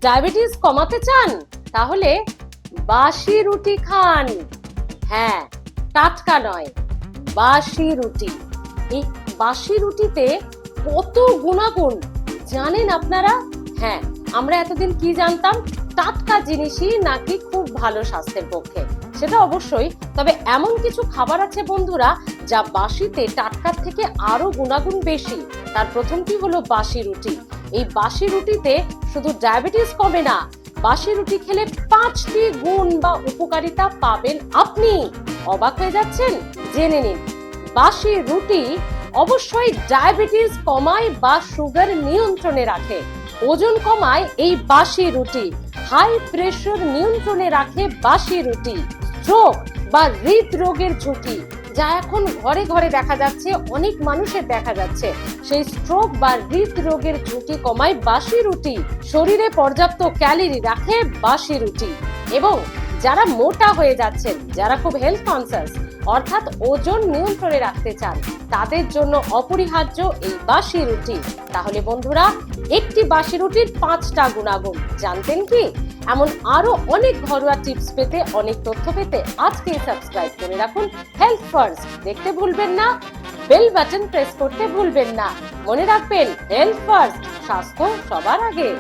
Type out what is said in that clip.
Diabetes কমাতে চান? তাহলে বাসি রুটি খান। হ্যাঁ, টাটকা নয়, বাসি রুটি। এই বাসি রুটিতে কত গুণাগুণ জানেন আপনারা? হ্যাঁ, আমরা এতদিন কি জানতাম? টাটকা জিনিসই নাকি খুব ভালো স্বাস্থ্যের পক্ষে, সেটা অবশ্যই। তবে এমন কিছু খাবার আছে বন্ধুরা, যা বাসিতে টাটকার থেকে আরো গুণাগুণ বেশি। তার প্রথমটি হলো বাসি রুটি। এই বাসি রুটিতে শুধু ডায়াবেটিস কমে না, বাসি রুটি খেলে 5টি গুণ বা উপকারিতা পাবেন আপনি। অবাক হয়ে যাচ্ছেন? জেনে নিন। বাসি রুটি অবশ্যই ডায়াবেটিস কমায় বা সুগার নিয়ন্ত্রণে রাখে। ওজন কমায় এই বাসি রুটি। হাই প্রেশার নিয়ন্ত্রণে রাখে বাসি রুটি। স্ট্রোক বা হৃদরোগের ঝুঁকি, যা এখন ঘরে ঘরে দেখা যাচ্ছে, অনেক মানুষের দেখা যাচ্ছে, সেই স্ট্রোক বা হৃদরোগের ঝুঁকি কমায় বাসি রুটি। শরীরে পর্যাপ্ত ক্যালোরি রাখে বাসি রুটি। এবং যারা মোটা হয়ে যাচ্ছেন, যারা খুব হেলথ কনসিয়াস অর্থাৎ ওজন নিয়ন্ত্রণে রাখতে চান, তাদের জন্য অপরিহার্য এই বাসি রুটি। তাহলে বন্ধুরা, একটি বাসি রুটির 5টা গুণাগুণ জানতেন কি? এমন আরো অনেক ঘরোয়া টিপস পেতে, অনেক তথ্য পেতে আজকেই সাবস্ক্রাইব করে রাখুন হেলথ ফার্স্ট। দেখতে ভুলবেন না, বেল বাটন প্রেস করতে ভুলবেন না। মনে রাখবেন, হেলথ ফার্স্ট, স্বাস্থ্য সবার আগে।